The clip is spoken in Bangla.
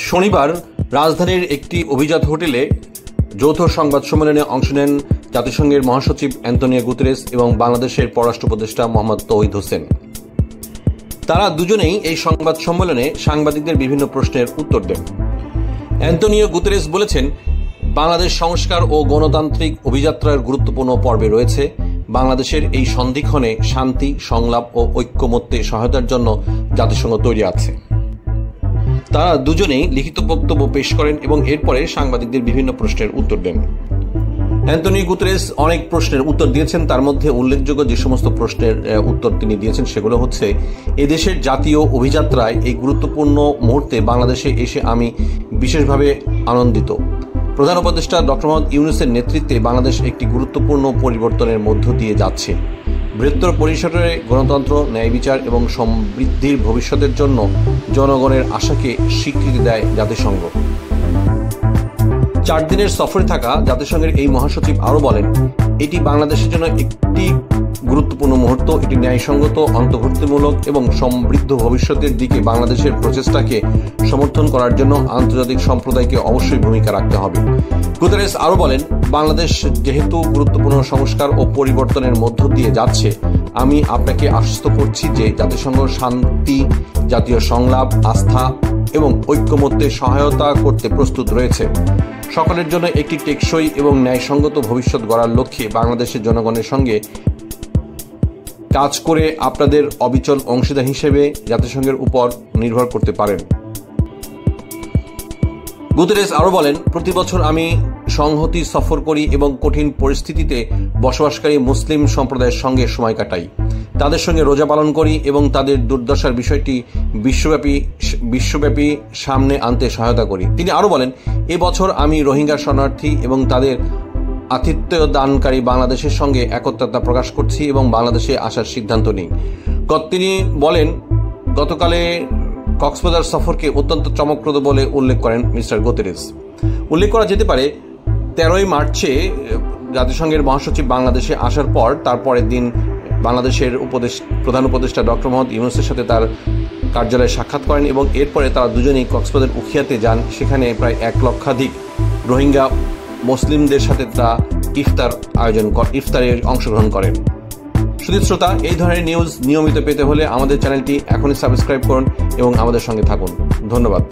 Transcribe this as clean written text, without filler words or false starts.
শনিবার রাজধানীর একটি অভিজাত হোটেলে যৌথ সংবাদ সম্মেলনে অংশ নেন জাতিসংঘের মহাসচিব অ্যান্তোনিও গুতেরেস এবং বাংলাদেশের পররাষ্ট্র উপদেষ্টা মোহাম্মদ তৌহিদ হোসেন। তারা দুজনেই এই সংবাদ সম্মেলনে সাংবাদিকদের বিভিন্ন প্রশ্নের উত্তর দেন। অ্যান্তোনিও গুতেরেস বলেছেন, বাংলাদেশ সংস্কার ও গণতান্ত্রিক অভিযাত্রার গুরুত্বপূর্ণ পর্বে রয়েছে। বাংলাদেশের এই সন্ধিক্ষণে শান্তি, সংলাপ ও ঐক্যমত্যে সহায়তার জন্য জাতিসংঘ তৈরি আছে। তারা দুজনেই লিখিত বক্তব্য পেশ করেন এবং এরপরে সাংবাদিকদের বিভিন্ন প্রশ্নের উত্তর দেন। অ্যান্তোনিও গুতেরেস অনেক প্রশ্নের উত্তর দিয়েছেন। তার মধ্যে উল্লেখযোগ্য যে সমস্ত প্রশ্নের উত্তর তিনি দিয়েছেন সেগুলো হচ্ছে, এদেশের জাতীয় অভিযাত্রায় এই গুরুত্বপূর্ণ মুহূর্তে বাংলাদেশে এসে আমি বিশেষভাবে আনন্দিত। প্রধান উপদেষ্টা ডক্টর মোহাম্মদ ইউনূসের নেতৃত্বে বাংলাদেশ একটি গুরুত্বপূর্ণ পরিবর্তনের মধ্য দিয়ে যাচ্ছে। বৃহত্তর পরিসরে গণতন্ত্র, ন্যায় বিচার এবং সমৃদ্ধির ভবিষ্যতের জন্য জনগণের আশাকে স্বীকৃতি দেয় জাতিসংঘ। 4 দিনের সফরে থাকা জাতিসংঘের এই মহাসচিব আরও বলেন, এটি বাংলাদেশের জন্য একটি গুরুত্বপূর্ণ মুহূর্ত। এটি ন্যায়সঙ্গত, অন্তর্ভুক্তিমূলক এবং সমৃদ্ধ ভবিষ্যতের দিকে বাংলাদেশের প্রচেষ্টাকে সমর্থন করার জন্য আন্তর্জাতিক সম্প্রদায়কে অবশ্যই ভূমিকা রাখতে হবে। গুতেরেস আরও বলেন, বাংলাদেশ যেহেতু গুরুত্বপূর্ণ সংস্কার ও পরিবর্তনের মধ্য দিয়ে যাচ্ছে, আমি আপনাকে আশ্বস্ত করছি যে জাতিসংঘ শান্তি, জাতীয় সংলাপ, আস্থা এবং ঐক্যমত্যে সহায়তা করতে প্রস্তুত রয়েছে। সকলের জন্য একটি টেকসই এবং ন্যায়সঙ্গত ভবিষ্যৎ গড়ার লক্ষ্যে বাংলাদেশের জনগণের সঙ্গে কাজ করে আপনাদের অবিচল অংশীদার হিসেবে জাতিসংঘের উপর নির্ভর করতে পারেন। গুতেরেস আরও বলেন, প্রতি বছর আমি সংহতি সফর করি এবং কঠিন পরিস্থিতিতে বসবাসকারী মুসলিম সম্প্রদায়ের সঙ্গে সময় কাটাই। তাদের সঙ্গে রোজা পালন করি এবং তাদের দুর্দশার বিষয়টি বিশ্বব্যাপী সামনে আনতে সহায়তা করি। তিনি আরও বলেন, এবছর আমি রোহিঙ্গা শরণার্থী এবং তাদের আতিথ্য দানকারী বাংলাদেশের সঙ্গে একত্রতা প্রকাশ করছি এবং বাংলাদেশে আসার সিদ্ধান্ত নিই। তিনি বলেন, গতকালে কক্সবাজার সফরকে অত্যন্ত চমকপ্রদ বলে উল্লেখ করেন মিস্টার গুতেরেস। উল্লেখ করা যেতে পারে, 13ই মার্চে জাতিসংঘের মহাসচিব বাংলাদেশে আসার পর তারপরের দিন বাংলাদেশের প্রধান উপদেষ্টা ডক্টর মোহাম্মদ ইউনূসের সাথে তার কার্যালয়ে সাক্ষাৎ করেন এবং এরপরে তারা দুজনেই কক্সবাজার উখিয়াতে যান। সেখানে প্রায় 1 লক্ষাধিক রোহিঙ্গা মুসলিমদের সাথে তারা ইফতারে অংশগ্রহণ করেন। সুধী শ্রোতা, এই ধরনের নিউজ নিয়মিত পেতে হলে আমাদের চ্যানেলটি এখনই সাবস্ক্রাইব করুন এবং আমাদের সঙ্গে থাকুন। ধন্যবাদ।